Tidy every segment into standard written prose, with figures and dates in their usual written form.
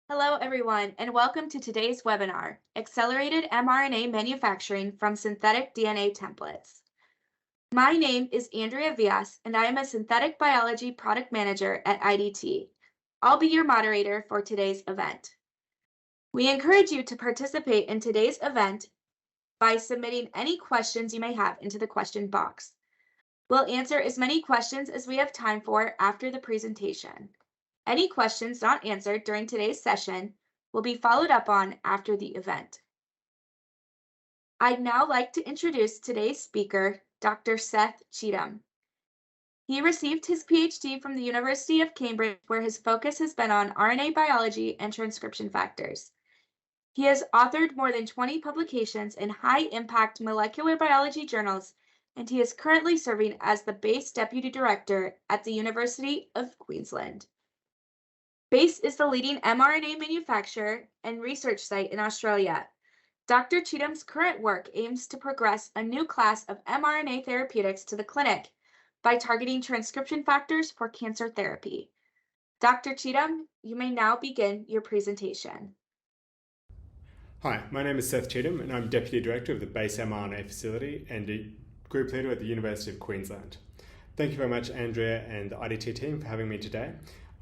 Hello, everyone, and welcome to today's webinar, Accelerated mRNA Manufacturing from Synthetic DNA Templates. My name is Andrea Vias, and I am a Synthetic Biology Product Manager at IDT. I'll be your moderator for today's event. We encourage you to participate in today's event by submitting any questions you may have into the question box. We'll answer as many questions as we have time for after the presentation. Any questions not answered during today's session will be followed up on after the event. I'd now like to introduce today's speaker, Dr. Seth Cheetham. He received his PhD from the University of Cambridge, where his focus has been on RNA biology and transcription factors. He has authored more than 20 publications in high-impact molecular biology journals, and he is currently serving as the BASE Deputy Director at the University of Queensland. BASE is the leading mRNA manufacturer and research site in Australia. Dr. Cheetham's current work aims to progress a new class of mRNA therapeutics to the clinic by targeting transcription factors for cancer therapy. Dr. Cheetham, you may now begin your presentation. Hi, my name is Seth Cheetham and I'm Deputy Director of the BASE mRNA facility and a Group Leader at the University of Queensland. Thank you very much, Andrea and the IDT team, for having me today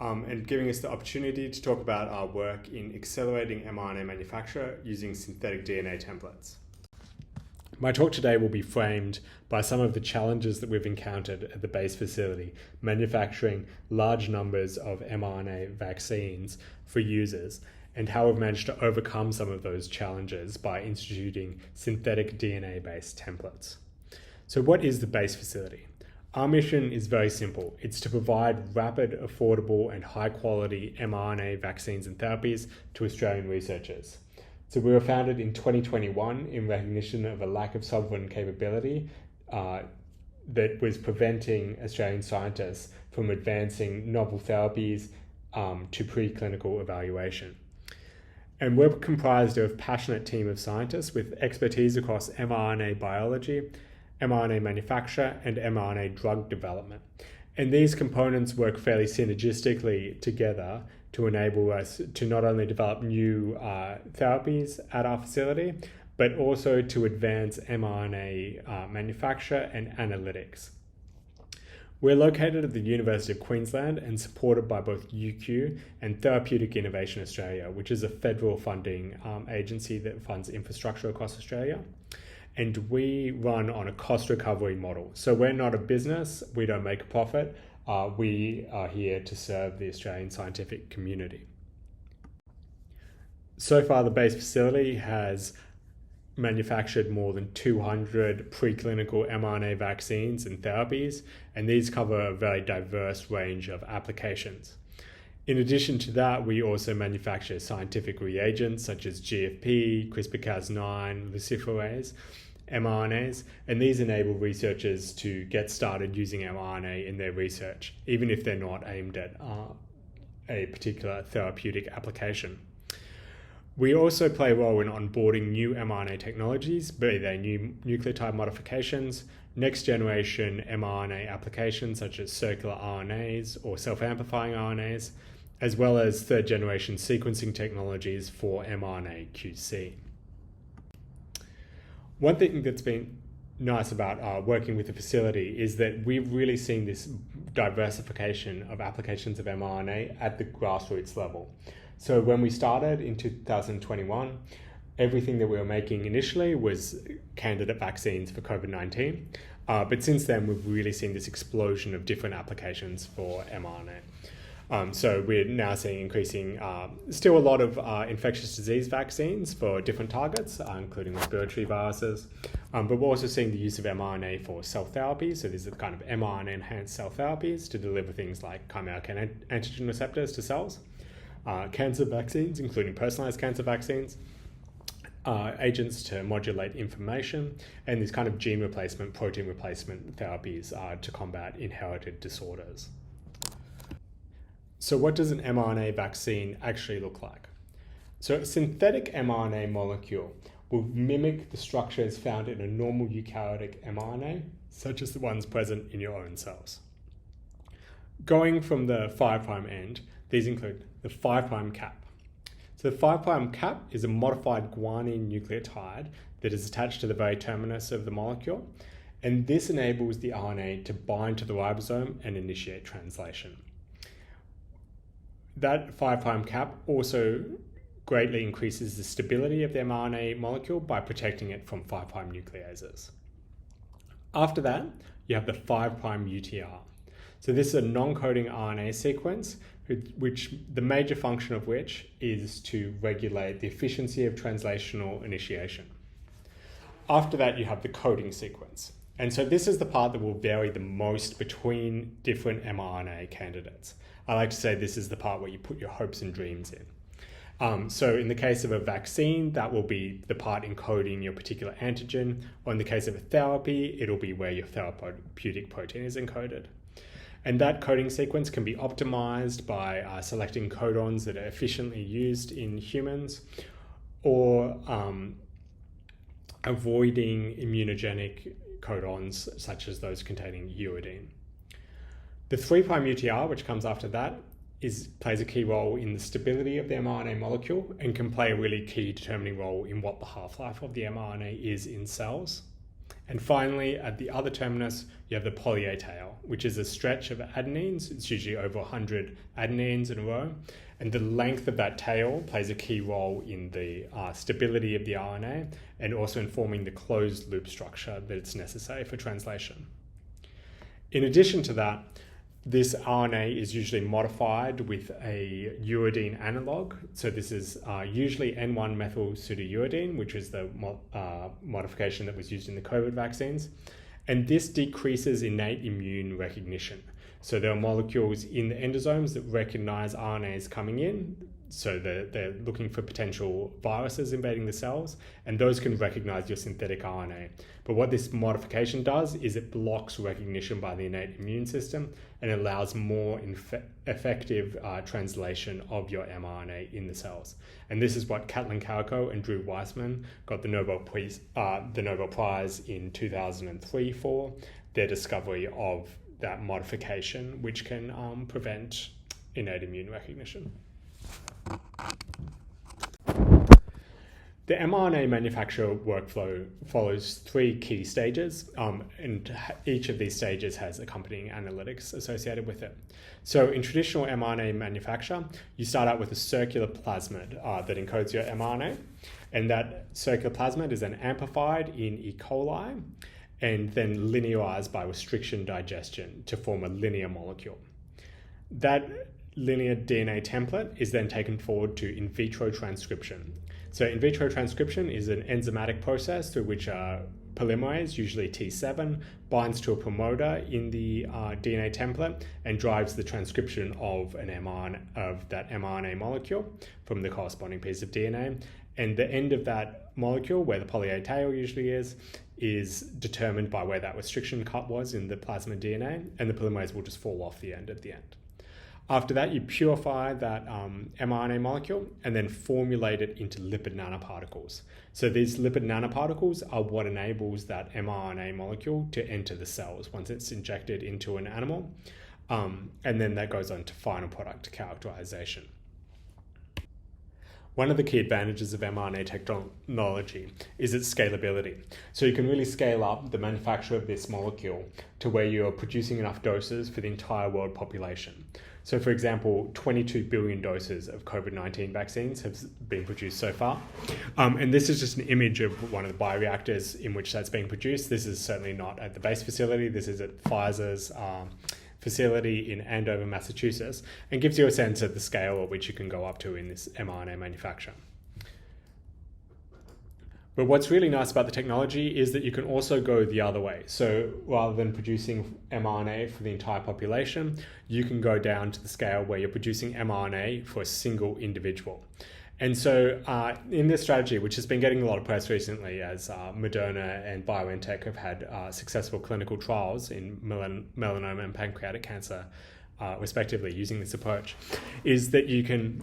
and giving us the opportunity to talk about our work in accelerating mRNA manufacture using synthetic DNA templates. My talk today will be framed by some of the challenges that we've encountered at the BASE facility, manufacturing large numbers of mRNA vaccines for users, and how we've managed to overcome some of those challenges by instituting synthetic DNA-based templates. So what is the BASE facility? Our mission is very simple. It's to provide rapid, affordable, and high-quality mRNA vaccines and therapies to Australian researchers. So we were founded in 2021 in recognition of a lack of sovereign capability that was preventing Australian scientists from advancing novel therapies to preclinical evaluation. And we're comprised of a passionate team of scientists with expertise across mRNA biology, mRNA manufacture, and mRNA drug development. And these components work fairly synergistically together to enable us to not only develop new therapies at our facility, but also to advance mRNA manufacture and analytics. We're located at the University of Queensland and supported by both UQ and Therapeutic Innovation Australia, which is a federal funding agency that funds infrastructure across Australia. And we run on a cost recovery model. So we're not a business, we don't make a profit. We are here to serve the Australian scientific community. So far, the BASE facility has manufactured more than 200 preclinical mRNA vaccines and therapies, and these cover a very diverse range of applications. In addition to that, we also manufacture scientific reagents such as GFP, CRISPR-Cas9, luciferase, mRNAs, and these enable researchers to get started using mRNA in their research, even if they're not aimed at a particular therapeutic application. We also play a role in onboarding new mRNA technologies, be they new nucleotide modifications, next generation mRNA applications such as circular RNAs or self-amplifying RNAs, as well as third generation sequencing technologies for mRNA QC. One thing that's been nice about working with the facility is that we've really seen this diversification of applications of mRNA at the grassroots level. So when we started in 2021, everything that we were making initially was candidate vaccines for COVID-19. But since then, we've really seen this explosion of different applications for mRNA. So we're now seeing increasing, still a lot of infectious disease vaccines for different targets, including respiratory viruses. But we're also seeing the use of mRNA for cell therapy. So these are the kind of mRNA-enhanced cell therapies to deliver things like chimeric antigen receptors to cells. Cancer vaccines, including personalized cancer vaccines, agents to modulate inflammation, and these kind of gene replacement, protein replacement therapies to combat inherited disorders. So what does an mRNA vaccine actually look like? So a synthetic mRNA molecule will mimic the structures found in a normal eukaryotic mRNA, such as the ones present in your own cells. Going from the 5' end, these include the 5' cap. So the 5' cap is a modified guanine nucleotide that is attached to the very terminus of the molecule, and this enables the RNA to bind to the ribosome and initiate translation. That 5' cap also greatly increases the stability of the mRNA molecule by protecting it from 5' nucleases. After that, you have the 5' UTR. So this is a non-coding RNA sequence, which the major function of which is to regulate the efficiency of translational initiation. After that, you have the coding sequence. And so this is the part that will vary the most between different mRNA candidates. I like to say this is the part where you put your hopes and dreams in. So in the case of a vaccine, that will be the part encoding your particular antigen, or in the case of a therapy, it'll be where your therapeutic protein is encoded. And that coding sequence can be optimized by selecting codons that are efficiently used in humans, or avoiding immunogenic codons such as those containing uridine. The 3' UTR, which comes after that, plays a key role in the stability of the mRNA molecule and can play a really key determining role in what the half-life of the mRNA is in cells. And finally, at the other terminus, you have the poly-A tail, which is a stretch of adenines. It's usually over 100 adenines in a row. And the length of that tail plays a key role in the stability of the RNA and also informing the closed loop structure that's necessary for translation. In addition to that, this RNA is usually modified with a uridine analog. So this is usually N1-methylpseudouridine, which is the modification that was used in the COVID vaccines. And this decreases innate immune recognition. So there are molecules in the endosomes that recognize RNAs coming in. So they're looking for potential viruses invading the cells, and those can recognize your synthetic RNA. But what this modification does is it blocks recognition by the innate immune system and allows more effective translation of your mRNA in the cells. And this is what Katlin Kariko and Drew Weissman got the Nobel Prize in 2003 for, their discovery of that modification, which can prevent innate immune recognition. The mRNA manufacture workflow follows 3 key stages, and each of these stages has accompanying analytics associated with it. So in traditional mRNA manufacture, you start out with a circular plasmid that encodes your mRNA, and that circular plasmid is then amplified in E. coli and then linearized by restriction digestion to form a linear molecule. That linear DNA template is then taken forward to in vitro transcription. So in vitro transcription is an enzymatic process through which a polymerase, usually T7, binds to a promoter in the DNA template and drives the transcription of that mRNA molecule from the corresponding piece of DNA. And the end of that molecule, where the poly-A tail usually is determined by where that restriction cut was in the plasmid DNA, and the polymerase will just fall off the end at the end. After that, you purify that mRNA molecule and then formulate it into lipid nanoparticles. So these lipid nanoparticles are what enables that mRNA molecule to enter the cells once it's injected into an animal. And then that goes on to final product characterization. One of the key advantages of mRNA technology is its scalability. So you can really scale up the manufacture of this molecule to where you're producing enough doses for the entire world population. So for example, 22 billion doses of COVID-19 vaccines have been produced so far. And this is just an image of one of the bioreactors in which that's being produced. This is certainly not at the base facility. This is at Pfizer's facility in Andover, Massachusetts, and gives you a sense of the scale at which you can go up to in this mRNA manufacture. But what's really nice about the technology is that you can also go the other way. So rather than producing mRNA for the entire population, you can go down to the scale where you're producing mRNA for a single individual. And so in this strategy, which has been getting a lot of press recently as Moderna and BioNTech have had successful clinical trials in melanoma and pancreatic cancer, respectively, using this approach, is that you can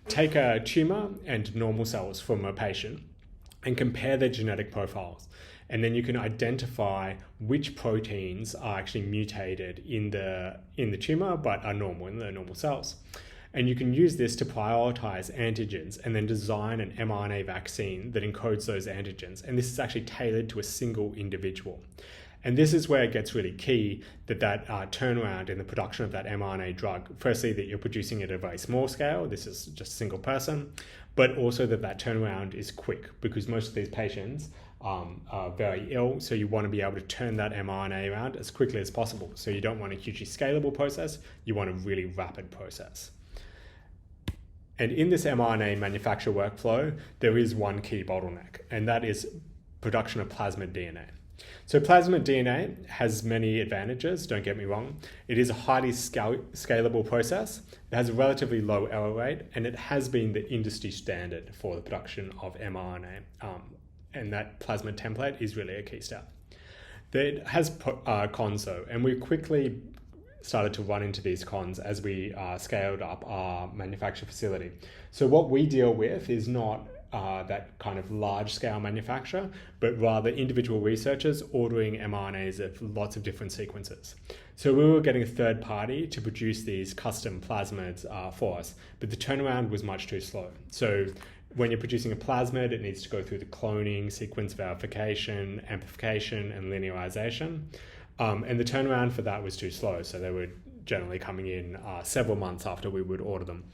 take a tumor and normal cells from a patient and compare their genetic profiles. And then you can identify which proteins are actually mutated in the tumor but are normal in the normal cells. And you can use this to prioritize antigens and then design an mRNA vaccine that encodes those antigens. And this is actually tailored to a single individual. And this is where it gets really key that turnaround in the production of that mRNA drug, firstly, that you're producing it at a very small scale, this is just a single person, but also that turnaround is quick, because most of these patients are very ill, so you want to be able to turn that mRNA around as quickly as possible. So you don't want a hugely scalable process, you want a really rapid process. And in this mRNA manufacture workflow, there is one key bottleneck, and that is production of plasmid DNA. So plasmid DNA has many advantages, don't get me wrong. It is a highly scalable process. It has a relatively low error rate, and it has been the industry standard for the production of mRNA. And that plasmid template is really a key step. It has cons though, and we quickly started to run into these cons as we scaled up our manufacture facility. So what we deal with is not that kind of large-scale manufacture, but rather individual researchers ordering mRNAs of lots of different sequences. So we were getting a third party to produce these custom plasmids for us, but the turnaround was much too slow. So when you're producing a plasmid, it needs to go through the cloning, sequence verification, amplification, and linearization. And the turnaround for that was too slow, so they were generally coming in several months after we would order them.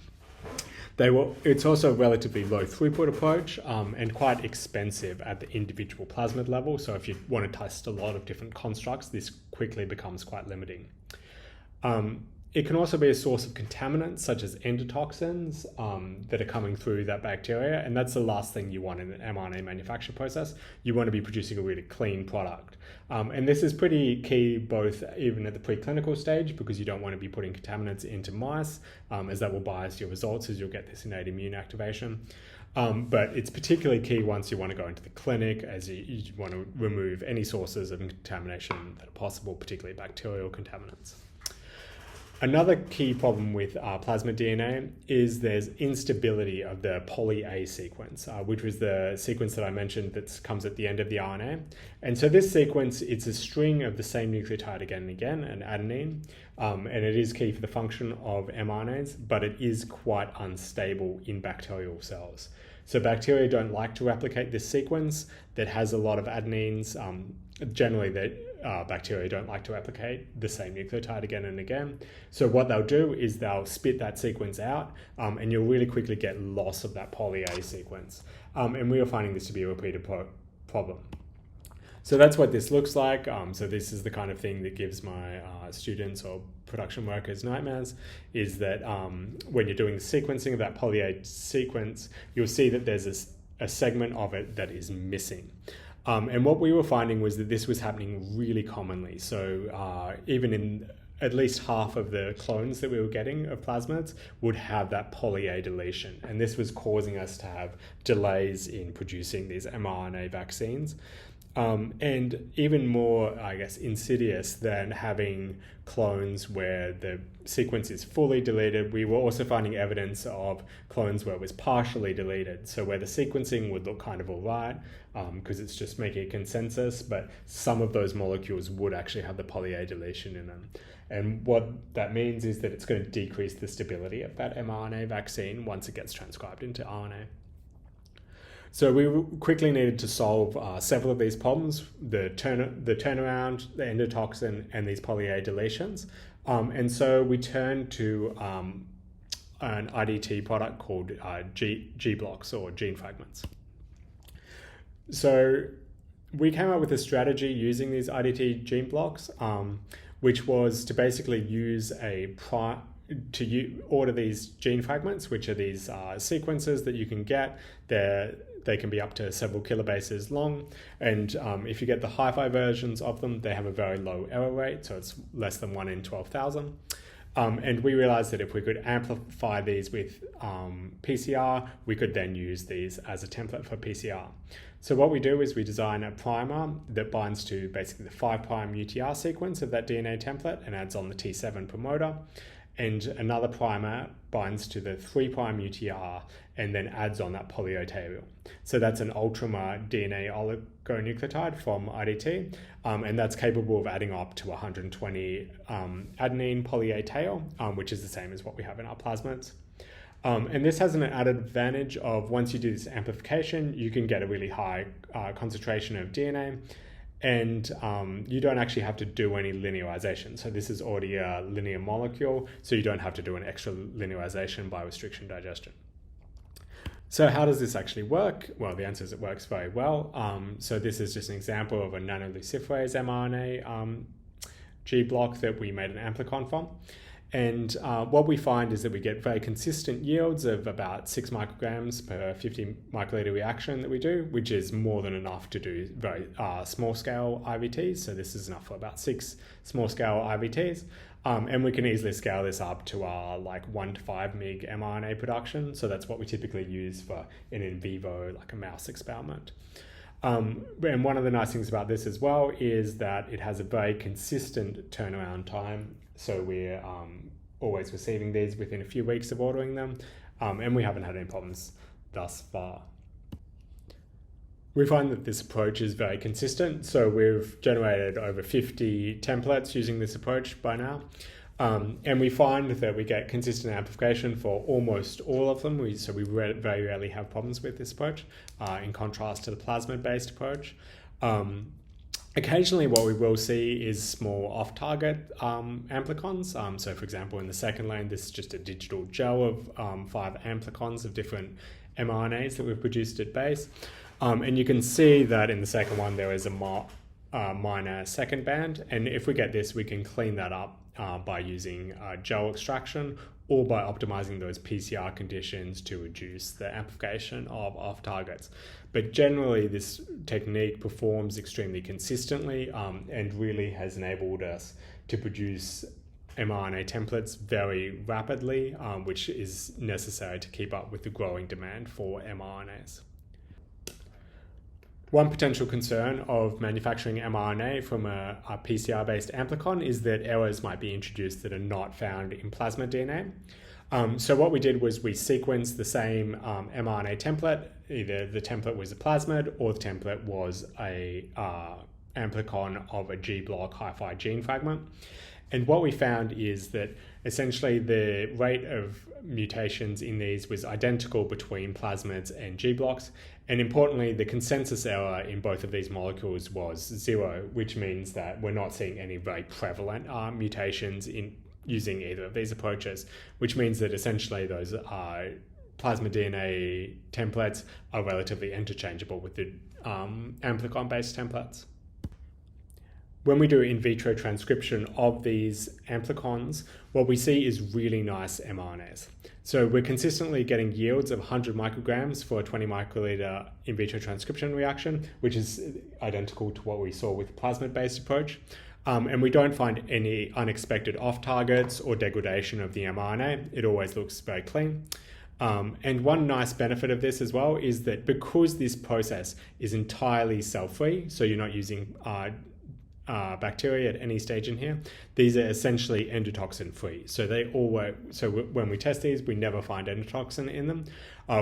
It's also a relatively low throughput approach and quite expensive at the individual plasmid level. So if you want to test a lot of different constructs, this quickly becomes quite limiting. It can also be a source of contaminants such as endotoxins that are coming through that bacteria. And that's the last thing you want in an mRNA manufacture process. You want to be producing a really clean product. And this is pretty key both even at the preclinical stage, because you don't want to be putting contaminants into mice as that will bias your results, as you'll get this innate immune activation. But it's particularly key once you want to go into the clinic, as you want to remove any sources of contamination that are possible, particularly bacterial contaminants. Another key problem with plasmid DNA is there's instability of the poly A sequence, which was the sequence that I mentioned that comes at the end of the RNA. And so this sequence, it's a string of the same nucleotide again and again, an adenine, and it is key for the function of mRNAs, but it is quite unstable in bacterial cells. So bacteria don't like to replicate this sequence that has a lot of adenines. Generally, bacteria don't like to replicate the same nucleotide again and again. So what they'll do is they'll spit that sequence out, and you'll really quickly get loss of that poly A sequence. And we are finding this to be a repeated problem. So that's what this looks like. So this is the kind of thing that gives my students or production workers nightmares, is that when you're doing the sequencing of that poly A sequence, you'll see that there's a segment of it that is missing. And what we were finding was that this was happening really commonly. So even in at least half of the clones that we were getting of plasmids would have that poly A deletion. And this was causing us to have delays in producing these mRNA vaccines. And even more, I guess, insidious than having clones where the sequence is fully deleted, we were also finding evidence of clones where it was partially deleted. So where the sequencing would look kind of all right, because it's just making a consensus, but some of those molecules would actually have the poly A deletion in them. And what that means is that it's going to decrease the stability of that mRNA vaccine once it gets transcribed into RNA. So we quickly needed to solve several of these problems, the turnaround, the endotoxin, and these poly A deletions. And so we turned to an IDT product called G-blocks, or gene fragments. So we came up with a strategy using these IDT gene blocks, which was to basically use order these gene fragments, which are these sequences that you can get. They can be up to several kilobases long, and if you get the hi-fi versions of them, they have a very low error rate, so it's less than 1 in 12,000. And we realized that if we could amplify these with PCR, we could then use these as a template for PCR. So what we do is we design a primer that binds to basically the 5' UTR sequence of that DNA template and adds on the T7 promoter. And another primer binds to the 3' UTR and then adds on that polyOtavial. So that's an ultramer DNA oligonucleotide from IDT, and that's capable of adding up to 120 adenine polyA tail, which is the same as what we have in our plasmids. And this has an added advantage of once you do this amplification, you can get a really high concentration of DNA, and you don't actually have to do any linearization. So this is already a linear molecule, so you don't have to do an extra linearization by restriction digestion. So how does this actually work? Well, the answer is it works very well. So this is just an example of a nanoluciferase mRNA G block that we made an amplicon from. And what we find is that we get very consistent yields of about 6 micrograms per 50 microliter reaction that we do, which is more than enough to do very small scale IVTs. So this is enough for about 6 small scale IVTs. And we can easily scale this up to our like 1 to 5 mg mRNA production. So that's what we typically use for an in vivo, like a mouse experiment. And one of the nice things about this as well is that it has a very consistent turnaround time. So we're always receiving these within a few weeks of ordering them, and we haven't had any problems thus far. We find that this approach is very consistent. So we've generated over 50 templates using this approach by now. And we find that we get consistent amplification for almost all of them. Very rarely have problems with this approach, in contrast to the plasmid-based approach. Occasionally what we will see is small off-target amplicons. So for example, in the second lane, this is just a digital gel of 5 amplicons of different mRNAs that we've produced at base. And you can see that in the second one, there is a minor second band. And if we get this, we can clean that up by using gel extraction or by optimizing those PCR conditions to reduce the amplification of off-targets. But generally, this technique performs extremely consistently and really has enabled us to produce mRNA templates very rapidly, which is necessary to keep up with the growing demand for mRNAs. One potential concern of manufacturing mRNA from a PCR-based amplicon is that errors might be introduced that are not found in plasmid DNA. So what we did was we sequenced the same mRNA template. Either the template was a plasmid or the template was a amplicon of a G block hi-fi gene fragment. And what we found is that essentially the rate of mutations in these was identical between plasmids and G blocks. And importantly, the consensus error in both of these molecules was 0, which means that we're not seeing any very prevalent mutations in using either of these approaches, which means that essentially those plasmid DNA templates are relatively interchangeable with the amplicon-based templates. When we do in vitro transcription of these amplicons, what we see is really nice mRNAs. So we're consistently getting yields of 100 micrograms for a 20 microliter in vitro transcription reaction, which is identical to what we saw with the plasmid-based approach. And we don't find any unexpected off-targets or degradation of the mRNA. It always looks very clean. And one nice benefit of this as well is that because this process is entirely cell-free, so you're not using bacteria at any stage in here, these are essentially endotoxin free. So they all work. So when we test these, we never find endotoxin in them,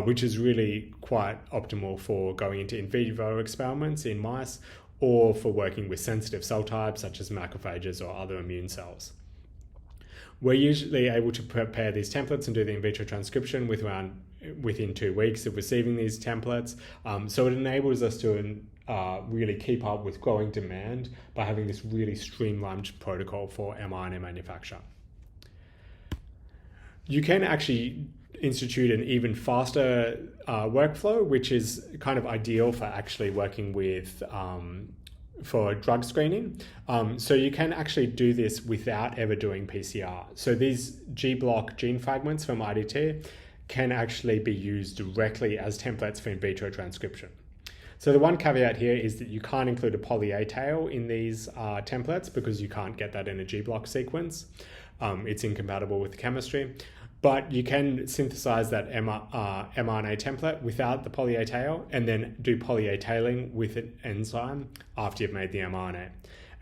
which is really quite optimal for going into in vivo experiments in mice or for working with sensitive cell types such as macrophages or other immune cells. We're usually able to prepare these templates and do the in vitro transcription within 2 weeks of receiving these templates. So it enables us to really keep up with growing demand by having this really streamlined protocol for mRNA manufacture. You can actually institute an even faster workflow, which is kind of ideal for actually working with for drug screening. So you can actually do this without ever doing PCR. So these G block gene fragments from IDT can actually be used directly as templates for in vitro transcription. So the one caveat here is that you can't include a poly A tail in these templates because you can't get that in a G block sequence. It's incompatible with the chemistry. But you can synthesize that mRNA template without the poly A tail and then do poly A tailing with an enzyme after you've made the mRNA.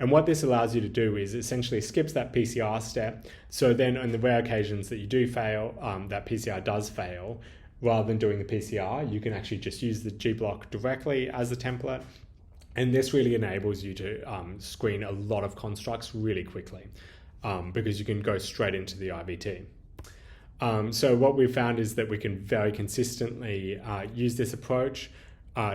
And what this allows you to do is essentially skips that PCR step. So then on the rare occasions that you do fail, that PCR does fail, rather than doing the PCR, you can actually just use the G block directly as a template. And this really enables you to screen a lot of constructs really quickly because you can go straight into the IVT. So what we've found is that we can very consistently use this approach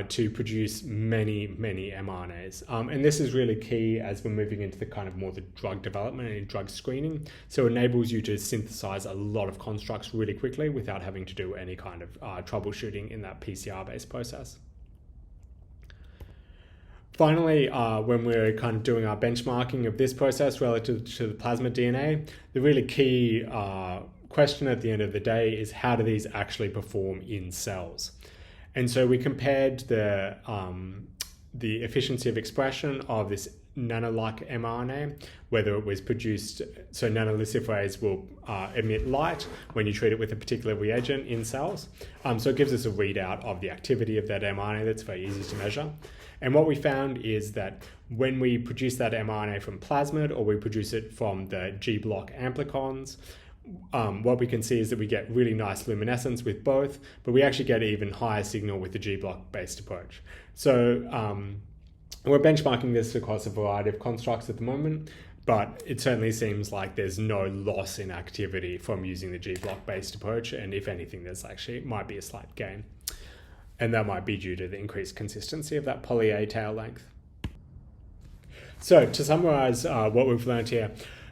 to produce many mRNAs. And this is really key as we're moving into the kind of more the drug development and drug screening. So it enables you to synthesize a lot of constructs really quickly without having to do any kind of troubleshooting in that PCR-based process. Finally, when we're kind of doing our benchmarking of this process relative to the plasmid DNA, the really key question at the end of the day is how do these actually perform in cells? And so we compared the efficiency of expression of this nano-like mRNA, whether it was produced, so nanoluciferase will emit light when you treat it with a particular reagent in cells. So it gives us a readout of the activity of that mRNA that's very easy to measure. And what we found is that when we produce that mRNA from plasmid or we produce it from the G-block amplicons, what we can see is that we get really nice luminescence with both, but we actually get an even higher signal with the G-block based approach. So we're benchmarking this across a variety of constructs at the moment, but it certainly seems like there's no loss in activity from using the G-block based approach. And if anything, there's actually might be a slight gain. And that might be due to the increased consistency of that poly A tail length. So to summarize what we've learned here,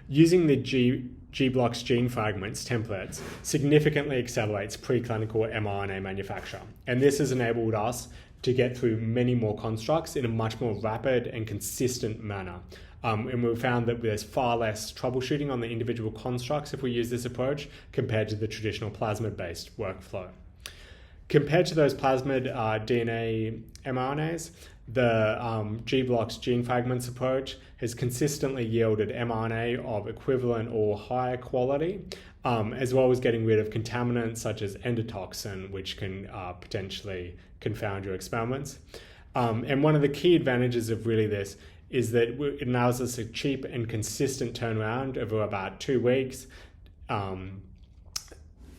using the G-block's gene fragments templates significantly accelerates preclinical mRNA manufacture. And this has enabled us to get through many more constructs in a much more rapid and consistent manner. And we found that there's far less troubleshooting on the individual constructs if we use this approach compared to the traditional plasmid-based workflow. Compared to those plasmid DNA mRNAs, the G-block's gene fragments approach has consistently yielded mRNA of equivalent or higher quality, as well as getting rid of contaminants such as endotoxin, which can potentially confound your experiments. And one of the key advantages of really this is that it allows us a cheap and consistent turnaround over about 2 weeks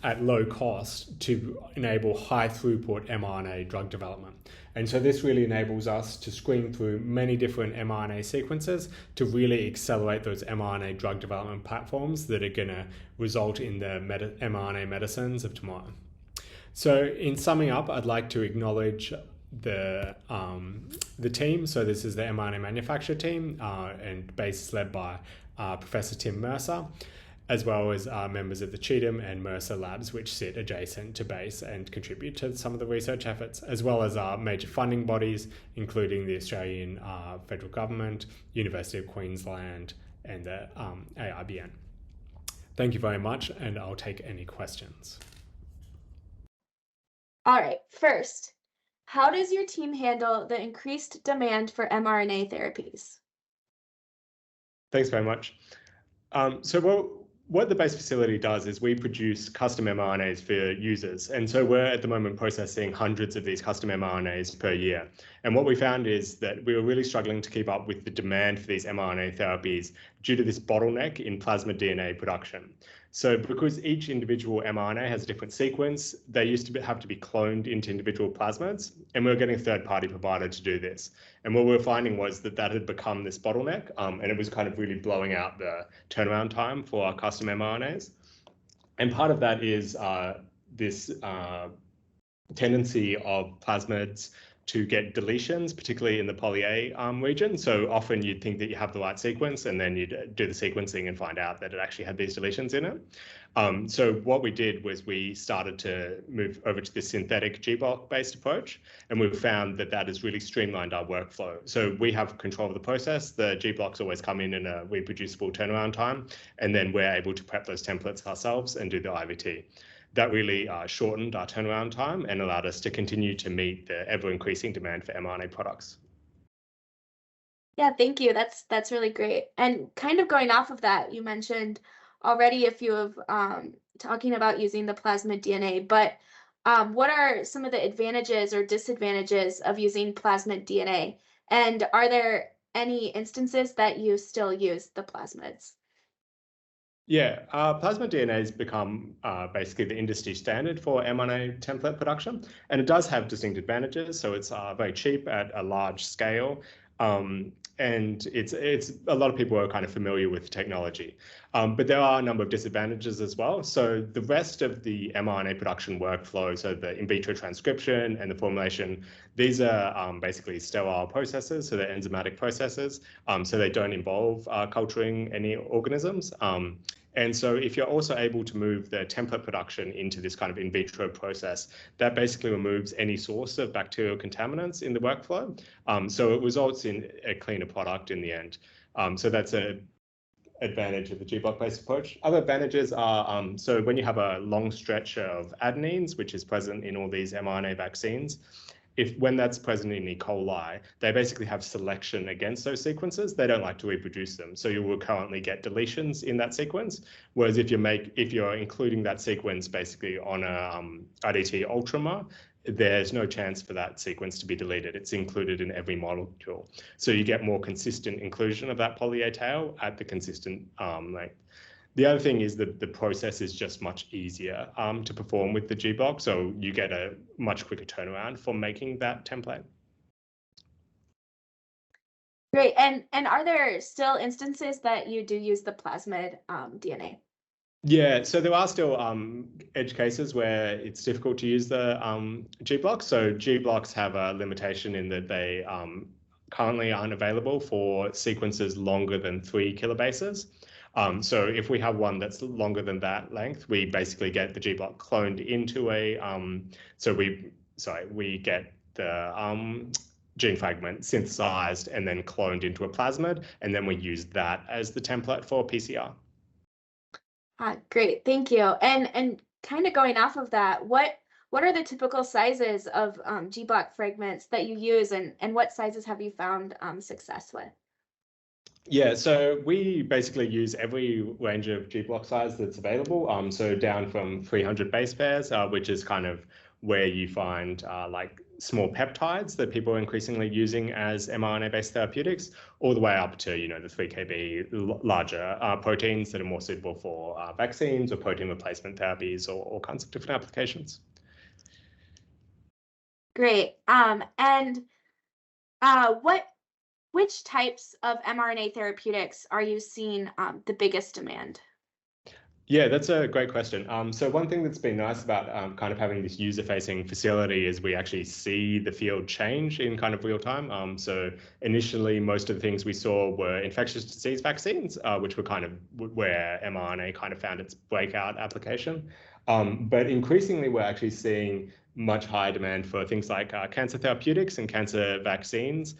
at low cost to enable high throughput mRNA drug development. And so this really enables us to screen through many different mRNA sequences to really accelerate those mRNA drug development platforms that are going to result in the mRNA medicines of tomorrow. So in summing up, I'd like to acknowledge the team. So this is the mRNA manufacture team, and BASE is led by Professor Tim Mercer, as well as members of the Cheatham and Mercer labs, which sit adjacent to BASE and contribute to some of the research efforts, as well as our major funding bodies, including the Australian federal government, University of Queensland, and the AIBN. Thank you very much, and I'll take any questions. All right, first, how does your team handle the increased demand for mRNA therapies? Thanks very much. So what the BASE facility does is we produce custom mRNAs for users. And so we're at the moment processing hundreds of these custom mRNAs per year. And what we found is that we were really struggling to keep up with the demand for these mRNA therapies due to this bottleneck in plasmid DNA production. So because each individual mRNA has a different sequence, they used to have to be cloned into individual plasmids, and we were getting a third-party provider to do this. And what we were finding was that had become this bottleneck, and it was kind of really blowing out the turnaround time for our custom mRNAs. And part of that is this tendency of plasmids to get deletions, particularly in the poly A region. So often you'd think that you have the right sequence, and then you'd do the sequencing and find out that it actually had these deletions in it. So what we did was we started to move over to this synthetic G-block based approach, and we've found that has really streamlined our workflow. So we have control of the process. The G-blocks always come in a reproducible turnaround time, and then we're able to prep those templates ourselves and do the IVT. That really shortened our turnaround time and allowed us to continue to meet the ever-increasing demand for mRNA products. Yeah, thank you. That's really great. And kind of going off of that, you mentioned already a few of talking about using the plasmid DNA, but what are some of the advantages or disadvantages of using plasmid DNA? And are there any instances that you still use the plasmids? Yeah, plasmid DNA has become basically the industry standard for mRNA template production, and it does have distinct advantages. So it's very cheap at a large scale. And it's a lot of people are kind of familiar with the technology, but there are a number of disadvantages as well. So the rest of the mRNA production workflow, so the in vitro transcription and the formulation, these are basically sterile processes, so they're enzymatic processes, so they don't involve culturing any organisms. And so if you're also able to move the template production into this kind of in vitro process, that basically removes any source of bacterial contaminants in the workflow. So it results in a cleaner product in the end. So that's an advantage of the G-block-based approach. Other advantages are, so when you have a long stretch of adenines, which is present in all these mRNA vaccines, when that's present in E. coli, they basically have selection against those sequences. They don't like to reproduce them. So you will currently get deletions in that sequence. Whereas if you're including that sequence basically on a IDT ultramer, there's no chance for that sequence to be deleted. It's included in every molecule. So you get more consistent inclusion of that poly A tail at the consistent length. The other thing is that the process is just much easier to perform with the G-block, so you get a much quicker turnaround for making that template. Great. And are there still instances that you do use the plasmid DNA? Yeah, so there are still edge cases where it's difficult to use the G-blocks. So G-blocks have a limitation in that they currently aren't available for sequences longer than 3 kilobases. So if we have one that's longer than that length, we basically get the G-block cloned into a, we get the gene fragment synthesized and then cloned into a plasmid, and then we use that as the template for PCR. Great, thank you. And kind of going off of that, what are the typical sizes of G-block fragments that you use, and what sizes have you found success with? Yeah, so we basically use every range of G-block size that's available. So down from 300 base pairs, which is kind of where you find like small peptides that people are increasingly using as mRNA-based therapeutics, all the way up to, the 3 kb larger proteins that are more suitable for vaccines or protein replacement therapies or all kinds of different applications. Great. And which types of mRNA therapeutics are you seeing the biggest demand? Yeah, that's a great question. So one thing that's been nice about kind of having this user-facing facility is we actually see the field change in kind of real time. So initially, most of the things we saw were infectious disease vaccines, which were kind of where mRNA kind of found its breakout application. But increasingly, we're actually seeing much higher demand for things like cancer therapeutics and cancer vaccines,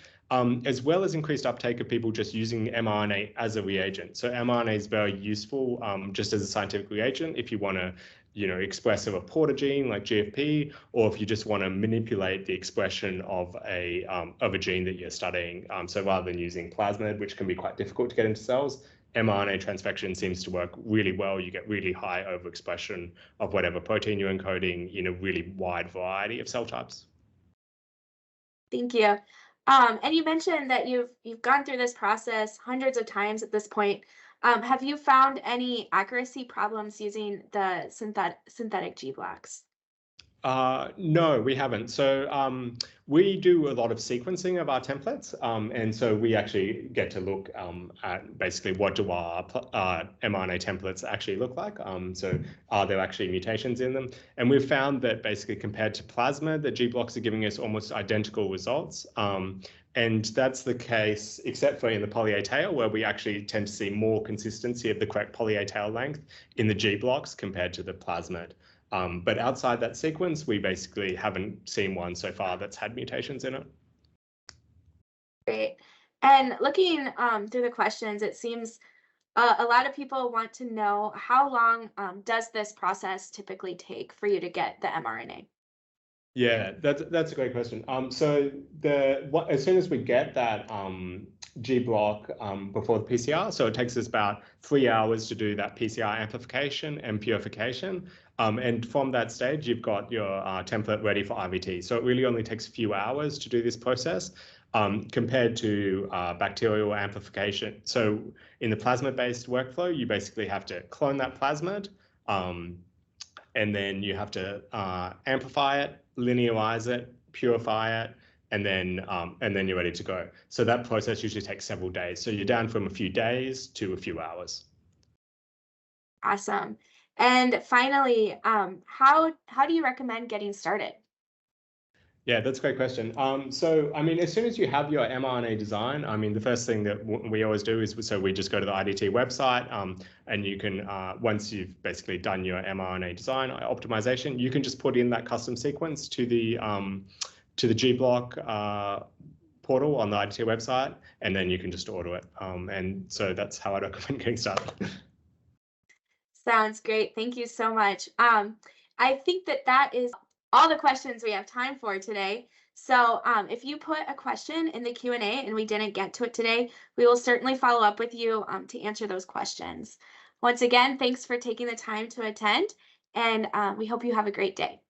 as well as increased uptake of people just using mRNA as a reagent. So mRNA is very useful just as a scientific reagent if you want to, express a reporter gene like GFP, or if you just want to manipulate the expression of a gene that you're studying. So rather than using plasmid, which can be quite difficult to get into cells, mRNA transfection seems to work really well. You get really high overexpression of whatever protein you're encoding in a really wide variety of cell types. Thank you. And you mentioned that you've gone through this process hundreds of times at this point. Have you found any accuracy problems using the synthetic G blocks? No, we haven't. So we do a lot of sequencing of our templates. And so we actually get to look at basically what do our mRNA templates actually look like. So are there actually mutations in them? And we've found that basically compared to plasma, the G blocks are giving us almost identical results. And that's the case, except for in the poly A tail, where we actually tend to see more consistency of the correct poly A tail length in the G blocks compared to the plasmid. But outside that sequence, we basically haven't seen one so far that's had mutations in it. Great. And looking through the questions, it seems a lot of people want to know how long does this process typically take for you to get the mRNA? Yeah, that's a great question. So as soon as we get that G block before the PCR, so it takes us about 3 hours to do that PCR amplification and purification. And from that stage, you've got your template ready for IVT. So it really only takes a few hours to do this process compared to bacterial amplification. So in the plasmid-based workflow, you basically have to clone that plasmid, and then you have to amplify it, linearize it, purify it, and then you're ready to go. So that process usually takes several days. So you're down from a few days to a few hours. Awesome. And finally, how do you recommend getting started? Yeah, that's a great question. So, I mean, as soon as you have your mRNA design, I mean, the first thing that we always do is, so we just go to the IDT website, and you can, once you've basically done your mRNA design optimization, you can just put in that custom sequence to the GBlock portal on the IDT website, and then you can just order it. And so that's how I'd recommend getting started. Sounds great. Thank you so much. I think that that is all the questions we have time for today. So if you put a question in the Q&A and we didn't get to it today, we will certainly follow up with you to answer those questions. Once again, thanks for taking the time to attend, and we hope you have a great day.